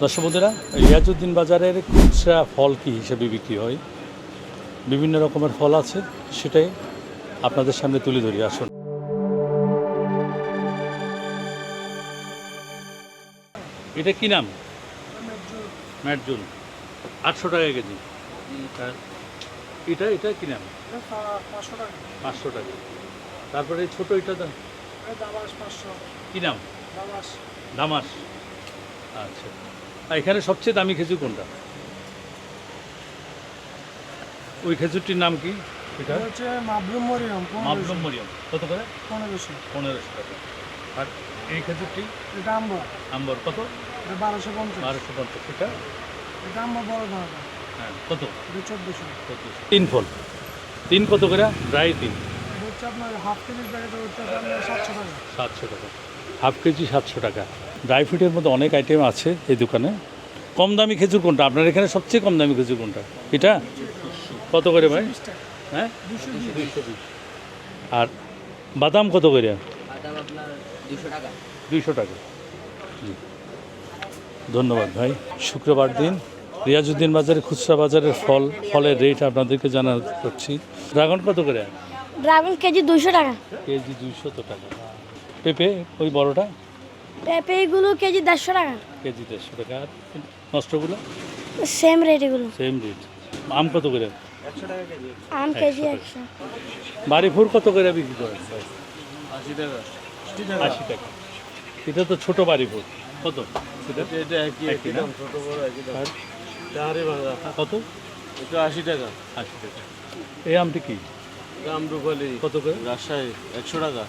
দর্শক বন্ধুরা, রিয়াজউদ্দিন বাজারের খুচরা ফল কী হিসেবে বিক্রি হয়, বিভিন্ন রকমের ফল আছে, সেটাই আপনাদের সামনে তুলে ধরি। আসুন। এটা কি নাম? ম্যাটজুন। 800 টাকা কেজি। আর এটা এটা কি নাম? 500 টাকা। তারপরে এই ছোটো এটা দাম কি নাম? দামাস। আচ্ছা, আর এখানে সবচেয়ে দামি খেজুর কোনটা? ওই খেজুরটির নাম কি? এটা হচ্ছে মাবলুম মরিয়ম। মাবলুম মরিয়ম। কত করে? 1500 টাকা। আর এই খেজুরটি? এটা আম্বর। আম্বর কত? এটা 1250। 1250। এটা? এটা আম্বর বড় দানাটা। হ্যাঁ, কত? এটা 1400। 3 ফল। 3 কত করে? ড্রাই 3। এটা হচ্ছে আপনার হাফ কেজির প্যাকেট হচ্ছে আপনার 700 টাকা। 700 টাকা। হাফ কেজি 700 টাকা। ড্রাই ফ্রুটের মধ্যে অনেক আইটেম আছে এই দোকানে। কম দামি খেজুর কোনটা? আপনার এখানে সবচেয়ে কম দামি খেজুর কোনটা? এটা কত করে ভাই? 20 টাকা। হ্যাঁ, 220। আর বাদাম কত করে? বাদাম আপনার 200 টাকা। 200 টাকা। জি, ধন্যবাদ ভাই। শুক্রবার দিন রিয়াজউদ্দিন বাজারে খুচরা বাজারের ফলের রেট আপনাদেরকে জানাচ্ছি। ড্রাগন কত করে? ড্রাগন কেজি 200 টাকা। কেজি 200 টাকা। পেঁপে ওই বড়টা? পেঁপেগুলো কেজি 150 টাকা। কেজি 150 টাকা। আর নষ্টগুলো? সেম রেট এগুলো। Same rate. আম কত করে? 100 টাকা কেজি। আম কেজি 100 100। বাড়ি ফুল কত করে বিক্রি করেন? 80 টাকা। 80 টাকা। এটা তো ছোট বাড়ি ফুল। কত? এটা একই দাম, ছোট বড় একই দাম। আর চাহারি ভাঙা কত? এটা 80 টাকা। 80 টাকা। এই আমটি কি? দাম রূপালি কত করে? রাজশাহী 100 টাকা।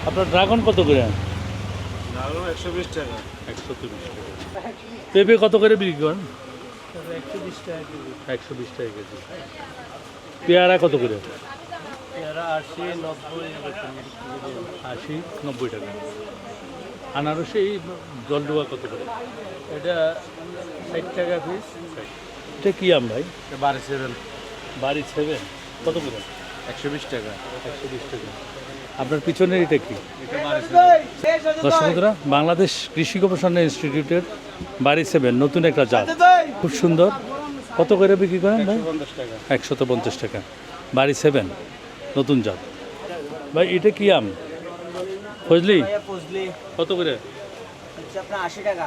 আপনার ড্রাগন কত করে? দাম 120 টাকা। 130 টাকা। পেঁপে কত করে বিক্রি করেন? 120 টাকা কেজি। 120 টাকা কেজি। পেয়ারা কত করে? এরা 80 90 80 90 টাকা। আনারসে এই জলডুবা কত করে? এটা 60 টাকা পিস। এটা কি আম ভাই? এটা 12 বাড়ি 7 কত করে? 120 টাকা। 120 টাকা। আপনার পিছনের এটা কি? এটা 12 দর্শক বন্ধুরা, বাংলাদেশ কৃষি গবেষণা ইনস্টিটিউটের বাড়ি 7 নতুন একটা জাত, খুব সুন্দর। কত করে বিক্রি করেন ভাই? 150 টাকা। 150 টাকা। বাড়ি 7 নতুন জাত। ভাই এটা কি আম? ফজলি পুজলি কত করে? হচ্ছে আপনার 80 টাকা।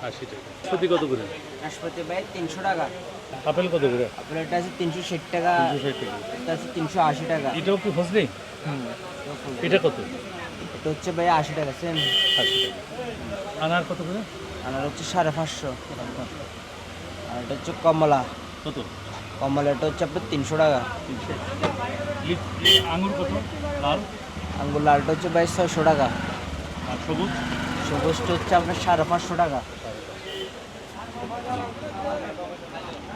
80 টাকা। প্রতি কত করে? নাশপাতি ভাই 300 টাকা। আপেল কত করে? আপনার এটা আছে 360 টাকা। 260 টাকা। এটা আছে 380 টাকা। এটাও কি ফজলি? হুম। এটা কত? এটা হচ্ছে ভাই 80 টাকা সেম। 80 টাকা। আনার কত করে? আর হচ্ছে 550। আর এটা হচ্ছে কমলা। কত? কমলা এটা হচ্ছে আপনার 300 টাকা। 300। আঙুর কত? লাল? আঙ্গুর লালটা হচ্ছে ভাই 600 টাকা। আর সবুজ? সবুজটা হচ্ছে আপনার 550 টাকা।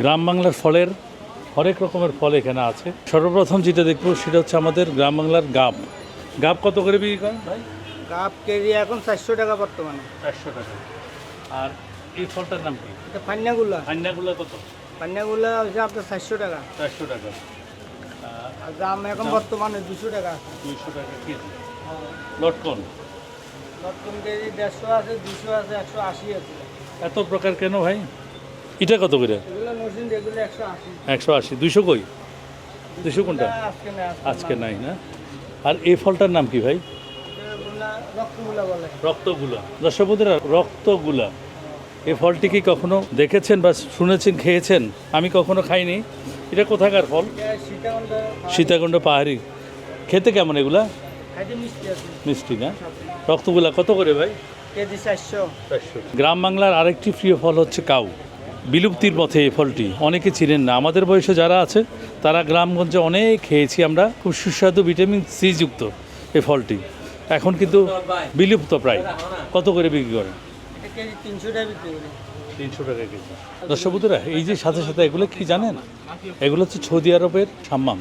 গ্রাম বাংলার ফলের হরেক রকমের ফল এখানে আছে। সর্বপ্রথম যেটা দেখবো সেটা হচ্ছে আমাদের গ্রাম বাংলার গাব। গাব কত করে বিক্রি করেন ভাই? কাপ কেজি এখন 400 টাকা বর্তমানে। 400 টাকা। আর এই ফলটার নাম কি? এটা পান্নাগুলা। হান্নাগুলো কত? পান্নাগুলা হচ্ছে আপনার 400 টাকা। 400 টাকা। আর দাম এখন বর্তমানে 200 টাকা। 200 টাকা কেজি। লটকন বর্তমান কেজি 150 আছে, 200 আছে, 180 আছে। এত প্রকার কেন ভাই? এটা কত করে? এগুলো নতুন, এগুলো 180। 180। 200 কই? 200 কোনটা? আজকে না, আজকে নাই না। আর এই ফলটার নাম কি ভাই? রক্তগুলা বলে। রক্তগুলা। দর্শক বন্ধুরা, রক্তগুলা এই ফলটি কি কখনো দেখেছেন বা শুনেছেন, খেয়েছেন? আমি কখনো খাইনি। এটা কোথাকার ফল? সীতাকুণ্ড পাহাড়ি। খেতে কেমন এগুলা? খাইতে মিষ্টি আছে। মিষ্টি না? রক্তগুলা কত করে ভাই? কেজি 400। গ্রাম বাংলার আরেকটি প্রিয় ফল হচ্ছে কাউ। বিলুপ্তির পথে এই ফলটি, অনেকে চিনেন না। আমাদের বয়সে যারা আছে তারা গ্রামগঞ্জে অনেক খেয়েছি আমরা। খুব সুস্বাদু, ভিটামিন সি যুক্ত এই ফলটি। এখন কিন্তু বিলুপ্ত প্রায়। কত করে বিক্রি করেন? এটা কেজি 300 টাকা বিক্রি করি। 300 টাকা কেজি। দর্শক বন্ধুরা, এই যে সাথে সাথে এগুলো কি জানেন? এগুলো হচ্ছে সৌদি আরবের সাম্মাম।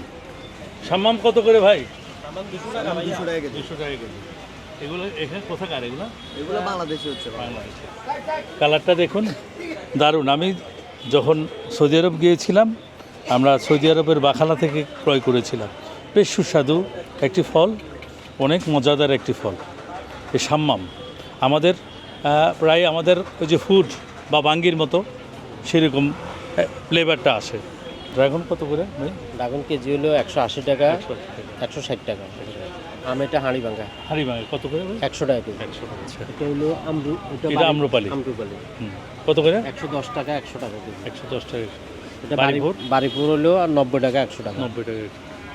সাম্মাম কত করে ভাই? 200 টাকা ভাই। 200 টাকা কেজি। 200 টাকা কেজি। এগুলো এখানে কোথাকার এগুলো? এগুলো বাংলাদেশি হচ্ছে। বাংলাদেশে। কালারটা দেখুন, দারুণ। আমি যখন সৌদি আরব গিয়েছিলাম, আমরা সৌদি আরবের বাখালা থেকে ক্রয় করেছিলাম। বেশ সুস্বাদু একটি ফল, অনেক মজাদার একটি ফল এই সাম্মাম। আমাদের প্রায় আমাদের ওই যে ফুড বা বাঙ্গির মতো সেরকম ফ্লেভারটা আসে। ড্রাগন কত করে ভাই? ড্রাগন কেজি হলো 180 টাকা, 160 টাকা। আম এটা হাঁড়ি ভাঙা হাঁড়ি ভাঙে কত করে ভাই? 100 টাকা কেজি। 100 আচ্ছা। এটা হলো এটা আম্রপালি। আম্রপালি কত করে? 110 টাকা, 100 টাকা কেজি। 110 টাকা। এটা বাড়িপুর? বাড়িপুর হলো আর 90 টাকা, 100 টাকা। 90 টাকা।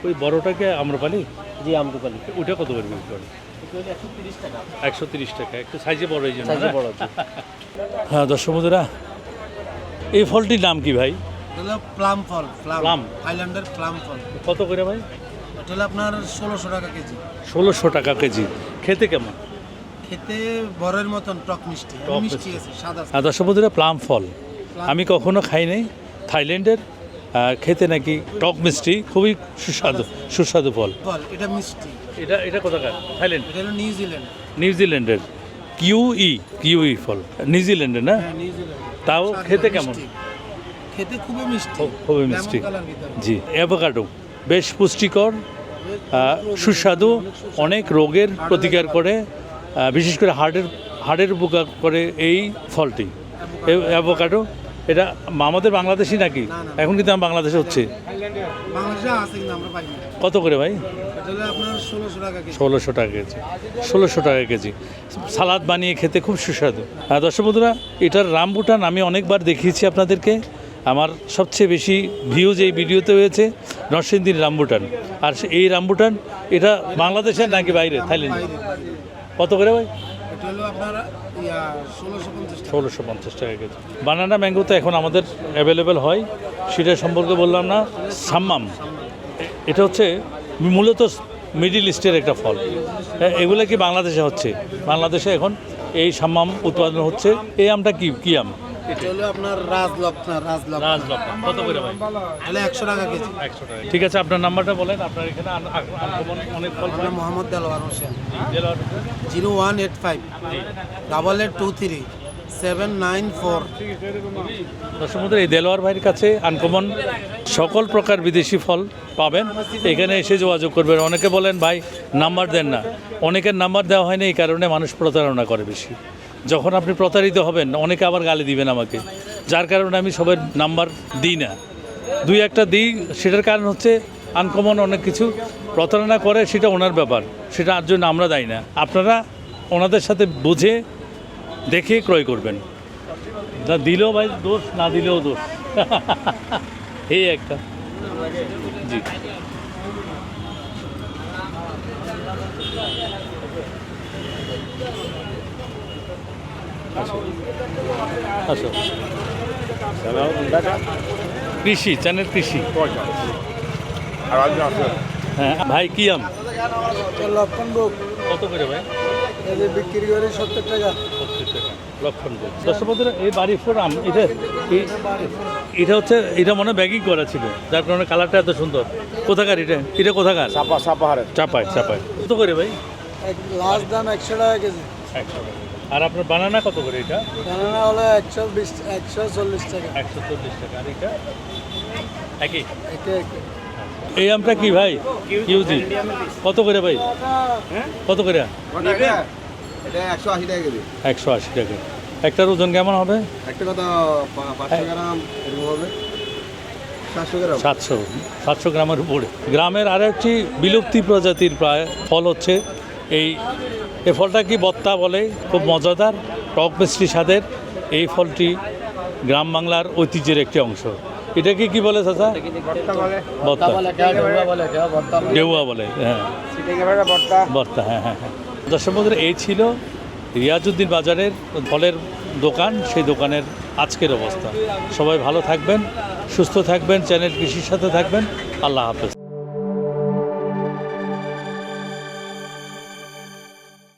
ওই বড়টাকে আম্রপালি, জি আম্রপালি। ওটা কত করে বিক্রি করে? এটা হলো 130 টাকা। 130 টাকা, একটু সাইজে বড় এই জন্য সাইজে না? বড় আছে। হ্যাঁ দর্শক বন্ধুরা, এই ফলটির নাম কি ভাই? এটা হলো প্লাম ফল, প্লাম। থাইল্যান্ডের প্লাম ফল। কত করে ভাই? এটা হলো আপনার 1600 টাকা কেজি। 1600 টাকা কেজি। খেতে কেমন? খেতে বরের মতন টক মিষ্টি, টক মিষ্টি মিষ্টি। আছে, সাদা। আর দর্শক বন্ধুরা, প্লাম ফল আমি কখনো খাই নাই। থাইল্যান্ডের খেতে নাকি টক মিষ্টি, খুবই সুস্বাদু ফল। ফল এটা মিষ্টি। এটা কোথাকার? থাইল্যান্ড? এটা হলো নিউজিল্যান্ড। নিউজিল্যান্ডের কিউই ফল, নিউজিল্যান্ডের না? হ্যাঁ, নিউজিল্যান্ড। তাও সাদা খেতে কেমন? মিষ্টি। খেতে খুবই মিষ্টি, খুবই মিষ্টি। লেমন কালার ভিতরে। জি, অ্যাভোকাডো বেশ পুষ্টিকর, সুস্বাদু, অনেক রোগের প্রতিকার করে, বিশেষ করে হার্টের উপকার করে এই ফলটি অ্যাভোকাডো। এটা আমাদের বাংলাদেশি নাকি? এখন কিন্তু আমার বাংলাদেশে হচ্ছে। বাংলাদেশে আছে কিন্তু আমরা পাই না। কত করে ভাই? এটা হলো আপনার 1600 টাকা কেজি। 1600 টাকা কেজি। 1600 টাকা কেজি। সালাদ বানিয়ে খেতে খুব সুস্বাদু। দর্শক বন্ধুরা, এটার রামবুটান আমি অনেকবার দেখিয়েছি আপনাদেরকে। আমার সবচেয়ে বেশি ভিউজ এই ভিডিওতে হয়েছে নরসিংদীর রামবুটান। আর এই রামবুটান এটা বাংলাদেশের নাকি বাইরে? থাইল্যান্ড। কত করে ভাই? এটা হলো আপনার 1650 টাকা। 1650 টাকা কেজি। বানানা ম্যাঙ্গো তো এখন আমাদের অ্যাভেলেবেল হয়, সেটা সম্পর্কে বললাম না। সাম্মাম, এটা হচ্ছে মূলত মিডিল ইস্টের একটা ফল। এগুলো কি বাংলাদেশে হচ্ছে? বাংলাদেশে এখন এই সাম্মাম উৎপাদন হচ্ছে। এই আমটা কি আম? এটা হলো আপনার রাজলক্ষ্ণা। রাজলক্ষ্ণা। কত করে ভাই? তাহলে 100 টাকা কেজি। 100 টাকা। ঠিক আছে, আপনার নাম্বারটা বলেন। আপনার এখানে অনেক ফল আমার মোহাম্মদ দেলোয়ার হোসেন। জেলার 0185 8823 794। দর্শক বন্ধুরা, এই দেলোয়ার ভাইয়ের কাছে আনকমন সকল প্রকার বিদেশি ফল পাবেন। এখানে এসে যোগাযোগ করবেন। অনেকে বলেন ভাই নাম্বার দেন না। অনেকের নাম্বার দেওয়া হয়নি এই কারণে মানুষ প্রতারণা করে বেশি। যখন আপনি প্রতারিত হবেন, অনেকে আবার গালি দিবেন আমাকে, যার কারণে আমি সবার নাম্বার দিই না। দুই একটা দিই, সেটার কারণ হচ্ছে আনকমন অনেক কিছু প্রতারণা করে, সেটা ওনার ব্যাপার, সেটা আর জন্য আমরা দায়ী না। আপনারা ওনাদের সাথে বুঝে দেখে ক্রয় করবেন। না দিলেও ভাই দোষ, না দিলেও দোষ। এই একটা। জি, আচ্ছা। কৃষি চ্যানেল, কৃষি। হ্যাঁ ভাই, কি আম? লক্ষণ বুক কত করে ভাই? এই বিক্রি করে 70 টাকা। 70 টাকা লক্ষণ। দর্শক বন্ধুরা, এই বাড়িপুর আম, এটা হচ্ছে, এটা মনে ব্যাগিং করা ছিল, যার কারণে কালারটা এত সুন্দর। কোথাকার এটা কোথাকার? চাপায়। কত করে ভাই? লাস্ট দাম 100 টাকা কেজি। 100 টাকা। আর আপনার বানানা কত করে? এটা বানানা হলো 140 টাকা। 140 টাকা। আর এটা একই। একে একে। এই আমটা কি ভাই? কিউজি। কত করে ভাই? কত করে? এটা 180 টাকা কেজি। 180 টাকা। একটার ওজন কেমন হবে? একটা কথা 500 গ্রাম এরকম হবে। 700 গ্রাম। 700 গ্রামের উপরে। গ্রামের আর একটি বিলুপ্তি প্রজাতির প্রায় ফল হচ্ছে এই ফলটা কি বত্তা বলে, খুব মজাদার, টক মিষ্টি স্বাদের। এই ফলটি গ্রাম বাংলার ঐতিহ্যের একটি অংশ। এটাকে কি বলে চাচা? বত্তা, ডেউয়া বলে। হ্যাঁ, বর্তা। হ্যাঁ। দর্শক বন্ধুরা, এই ছিল রিয়াজউদ্দিন বাজারের ফলের দোকান, সেই দোকানের আজকের অবস্থা। সবাই ভালো থাকবেন, সুস্থ থাকবেন, চ্যানেল কৃষির সাথে থাকবেন। আল্লাহ হাফেজ।